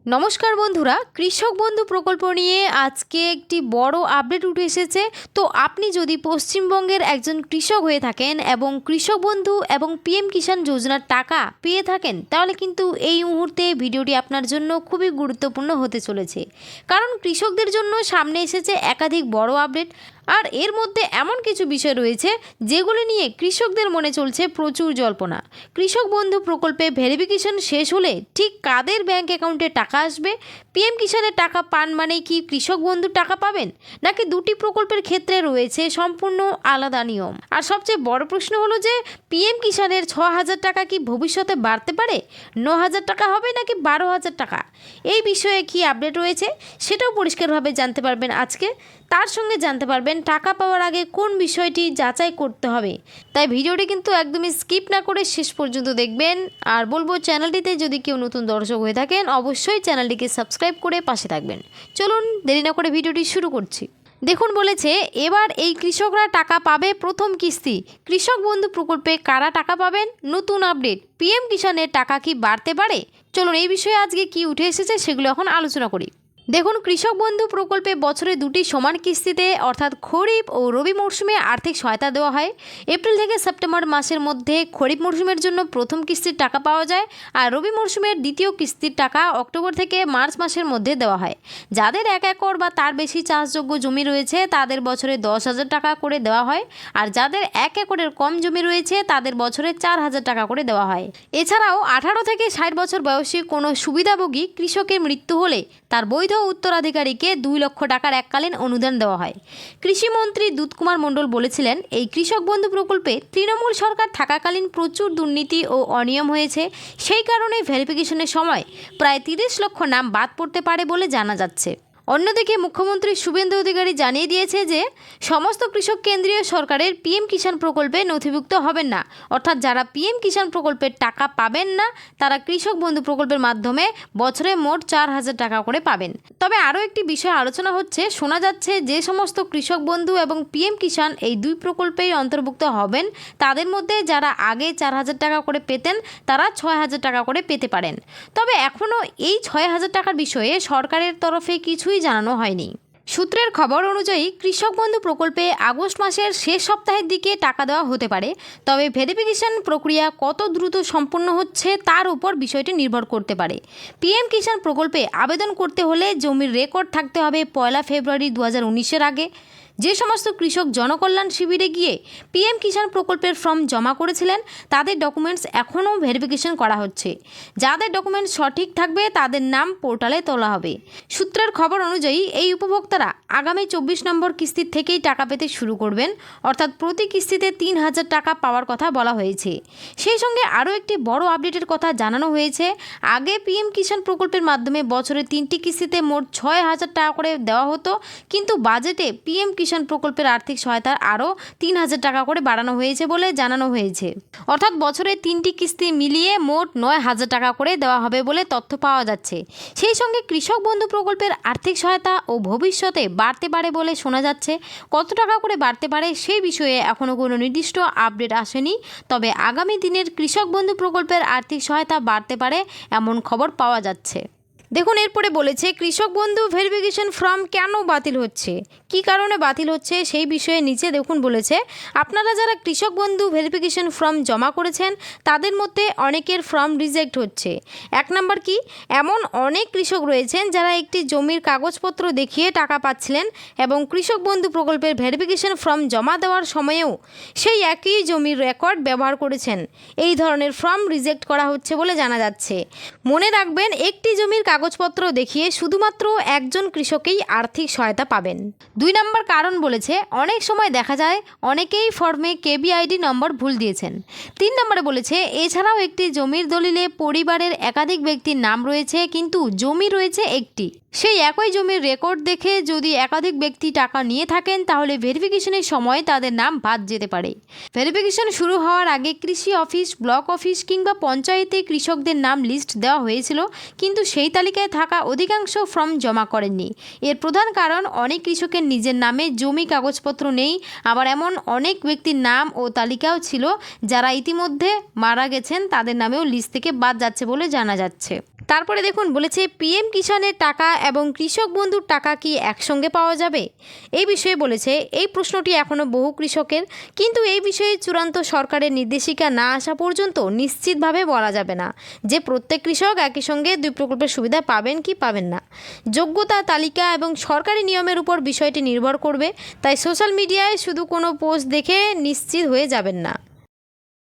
নমস্কার বন্ধুরা, কৃষক বন্ধু প্রকল্প নিয়ে আজকে একটি বড় আপডেট উঠে এসেছে। তো আপনি যদি পশ্চিমবঙ্গের একজন কৃষক হয়ে থাকেন এবং কৃষক বন্ধু এবং পিএম কিষাণ যোজনার টাকা পেয়ে থাকেন, তাহলে কিন্তু এই মুহূর্তে ভিডিওটি আপনার জন্য খুবই গুরুত্বপূর্ণ হতে চলেছে। কারণ কৃষকদের জন্য সামনে এসেছে একাধিক বড় আপডেট, আর এর মধ্যে এমন কিছু বিষয় রয়েছে যেগুলো নিয়ে কৃষকদের মনে চলছে প্রচুর জল্পনা। কৃষক বন্ধু প্রকল্পে ভেরিফিকেশন শেষ হলে ঠিক কাদের ব্যাংক অ্যাকাউন্টে টাকা আসবে? পিএম কিষাণের টাকা পান মানেই কি কৃষক বন্ধুর টাকা পাবেন, নাকি দুটি প্রকল্পের ক্ষেত্রে রয়েছে সম্পূর্ণ আলাদা নিয়ম? আর সবচেয়ে বড় প্রশ্ন হলো যে পিএম কিষাণের 6,000 টাকা কি ভবিষ্যতে বাড়তে পারে? 9,000 টাকা হবে নাকি 12,000 টাকা? এই বিষয়ে কি আপডেট রয়েছে সেটাও পরিষ্কারভাবে জানতে পারবেন আজকে। তার সঙ্গে জানতে পারবেন টাকা পাওয়ার আগে কোন বিষয়টি যাচাই করতে হবে। তাই ভিডিওটি কিন্তু একদমই স্কিপ না করে শেষ পর্যন্ত দেখবেন। আর বলবো, চ্যানেলটিতে যদি কেউ নতুন দর্শক হয়ে থাকেন অবশ্যই চ্যানেলটিকে সাবস্ক্রাইব করে পাশে থাকবেন। চলুন দেরি না করে ভিডিওটি শুরু করছি। দেখুন, বলেছে এবার এই কৃষকরা টাকা পাবে প্রথম কিস্তি। কৃষক বন্ধু প্রকল্পে কারা টাকা পাবেন? নতুন আপডেট, পিএম কিষাণের টাকা কি বাড়তে পারে? চলুন এই বিষয়ে আজকে কি উঠে এসেছে সেগুলো এখন আলোচনা করি। দেখুন, কৃষক বন্ধু প্রকল্পে বছরে দুটি সমান কিস্তিতে অর্থাৎ খরিফ ও রবি মরশুমে আর্থিক সহায়তা দেওয়া হয়। এপ্রিল থেকে সেপ্টেম্বর মাসের মধ্যে খরিফ মরশুমের জন্য প্রথম কিস্তির টাকা পাওয়া যায়, আর রবি মরশুমের দ্বিতীয় কিস্তির টাকা অক্টোবর থেকে মার্চ মাসের মধ্যে দেওয়া হয়। যাদের 1 একর বা তার বেশি চাষযোগ্য জমি রয়েছে তাদের বছরে 10,000 টাকা করে দেওয়া হয়, আর যাদের 1 একরের কম জমি রয়েছে তাদের বছরে 4,000 টাকা করে দেওয়া হয়। এছাড়াও 18 থেকে 60 বছর বয়সী কোনো সুবিধাভোগী কৃষকের মৃত্যু হলে তার বৈধ উত্তরাধিকারীকে 2 লক্ষ টাকার এককালীন অনুদান দেওয়া হয়। কৃষিমন্ত্রী দুধকুমার মণ্ডল বলেছিলেন, এই কৃষক বন্ধু প্রকল্পে তৃণমূল সরকার থাকাকালীন প্রচুর দুর্নীতি ও অনিয়ম হয়েছে। সেই কারণে ভেরিফিকেশনের সময় প্রায় 30 লক্ষ নাম বাদ পড়তে পারে বলে জানা যাচ্ছে। অন্যদিকে মুখ্যমন্ত্রী শুভেন্দু অধিকারী জানিয়ে দিয়েছে যে সমস্ত কৃষক কেন্দ্রীয় সরকারের পিএম কিষাণ প্রকল্পে নথিভুক্ত হবেন না। অর্থাৎ যারা পিএম কিষাণ প্রকল্পের টাকা পাবেন না তারা কৃষক বন্ধু প্রকল্পের মাধ্যমে বছরে মোট 4,000 টাকা করে পাবেন। তবে আরও একটি বিষয় আলোচনা হচ্ছে, শোনা যাচ্ছে যে সমস্ত কৃষক বন্ধু এবং পিএম কিষাণ এই দুই প্রকল্পেই অন্তর্ভুক্ত হবেন তাদের মধ্যে যারা আগে 4,000 টাকা করে পেতেন তারা 6,000 টাকা করে পেতে পারেন। তবে এখনও এই 6,000 টাকার বিষয়ে সরকারের তরফে কিছুই জানানো হয়নি। সূত্রের খবর অনুযায়ী কৃষক বন্ধু প্রকল্পে আগস্ট মাসের শেষ সপ্তাহের দিকে টাকা দেওয়া হতে পারে। তবে ভেরিফিকেশন প্রক্রিয়া কত দ্রুত সম্পন্ন হচ্ছে তার উপর বিষয়টি নির্ভর করতে পারে। পিএম কিষাণ প্রকল্পে আবেদন করতে হলে জমির রেকর্ড থাকতে হবে 1 ফেব্রুয়ারি 2019-এর আগে। যে সমস্ত কৃষক জনকল্যাণ শিবিরে গিয়ে পিএম কিষাণ প্রকল্পের ফর্ম জমা করেছিলেন তাদের ডকুমেন্টস এখনও ভেরিফিকেশন করা হচ্ছে। যাদের ডকুমেন্টস সঠিক থাকবে তাদের নাম পোর্টালে তোলা হবে। সূত্রের খবর অনুযায়ী এই উপভোক্তারা আগামী 24 নম্বর কিস্তির থেকেই টাকা পেতে শুরু করবেন, অর্থাৎ প্রতি কিস্তিতে 3,000 টাকা পাওয়ার কথা বলা হয়েছে। সেই সঙ্গে আরও একটি বড় আপডেটের কথা জানানো হয়েছে। আগে পিএম কিষাণ প্রকল্পের মাধ্যমে বছরে 3টি কিস্তিতে মোট 6,000 টাকা করে দেওয়া হতো, কিন্তু বাজেটে পিএম কিষাণ প্রকল্পের আর্থিক সহায়তার আরও 3,000 টাকা করে বাড়ানো হয়েছে বলে জানানো হয়েছে। অর্থাৎ বছরে 3টি কিস্তি মিলিয়ে মোট 9,000 টাকা করে দেওয়া হবে বলে তথ্য পাওয়া যাচ্ছে। সেই সঙ্গে কৃষক বন্ধু প্রকল্পের আর্থিক সহায়তা ও ভবিষ্যতে বাড়তে পারে বলে শোনা যাচ্ছে। কত টাকা করে বাড়তে পারে সেই বিষয়ে এখনও কোনো নির্দিষ্ট আপডেট আসেনি। তবে আগামী দিনের কৃষক বন্ধু প্রকল্পের আর্থিক সহায়তা বাড়তে পারে এমন খবর পাওয়া যাচ্ছে। দেখুন, এরপরে বলেছে কৃষক বন্ধু ভেরিফিকেশন ফর্ম কেন বাতিল হচ্ছে, কী কারণে বাতিল হচ্ছে সেই বিষয়ে নিচে দেখুন বলেছে, আপনারা যারা কৃষক বন্ধু ভেরিফিকেশন ফর্ম জমা করেছেন তাদের মধ্যে অনেকের ফর্ম রিজেক্ট হচ্ছে। 1 নম্বর কি, এমন অনেক কৃষক রয়েছেন যারা একটি জমির কাগজপত্র দেখিয়ে টাকা পাচ্ছিলেন এবং কৃষক বন্ধু প্রকল্পের ভেরিফিকেশন ফর্ম জমা দেওয়ার সময়েও সেই একই জমির রেকর্ড ব্যবহার করেছেন। এই ধরনের ফর্ম রিজেক্ট করা হচ্ছে বলে জানা যাচ্ছে। মনে রাখবেন, একটি জমির কাগজপত্র দেখিয়ে শুধুমাত্র একজন কৃষকেই আর্থিক সহায়তা পাবেন। 2 নম্বর কারণ বলেছে, অনেক সময় দেখা যায় অনেকেই ফর্মে কেবিআইডি নম্বর ভুল দিয়েছেন। 3 নম্বরে বলেছে, এছাড়াও একটি জমির দলিলে পরিবারের একাধিক ব্যক্তির নাম রয়েছে কিন্তু জমি রয়েছে একটি। সেই একই জমির রেকর্ড দেখে যদি একাধিক ব্যক্তি টাকা নিয়ে থাকেন তাহলে ভেরিফিকেশনের সময় তাদের নাম বাদ যেতে পারে। ভেরিফিকেশন শুরু হওয়ার আগে কৃষি অফিস, ব্লক অফিস কিংবা পঞ্চায়েতে কৃষকদের নাম লিস্ট দেওয়া হয়েছিল, কিন্তু সেই তালিকা তালিকায় থাকা অধিকাংশ ফর্ম জমা করেননি। এর প্রধান কারণ অনেক কৃষকের নিজের নামে জমি কাগজপত্র নেই, আবার এমন অনেক ব্যক্তির নাম ও তালিকাও ছিল যারা ইতিমধ্যে মারা গেছেন, তাদের নামেও লিস্ট থেকে বাদ যাচ্ছে বলে জানা যাচ্ছে। তারপরে দেখুন বলেছে পিএম কিষাণের টাকা এবং কৃষক বন্ধুর টাকা কি একসঙ্গে পাওয়া যাবে? এই বিষয়ে বলেছে এই প্রশ্নটি এখনও বহু কৃষকের, কিন্তু এই বিষয়ে চূড়ান্ত সরকারের নির্দেশিকা না আসা পর্যন্ত নিশ্চিতভাবে বলা যাবে না যে প্রত্যেক কৃষক একই সঙ্গে দুই প্রকল্পের সুবিধা পাবেন কি পাবেন না। যোগ্যতা তালিকা এবং সরকারি নিয়মের উপর বিষয়টি নির্ভর করবে, তাই সোশ্যাল মিডিয়ায় শুধু কোনো পোস্ট দেখে নিশ্চিত হয়ে যাবেন না।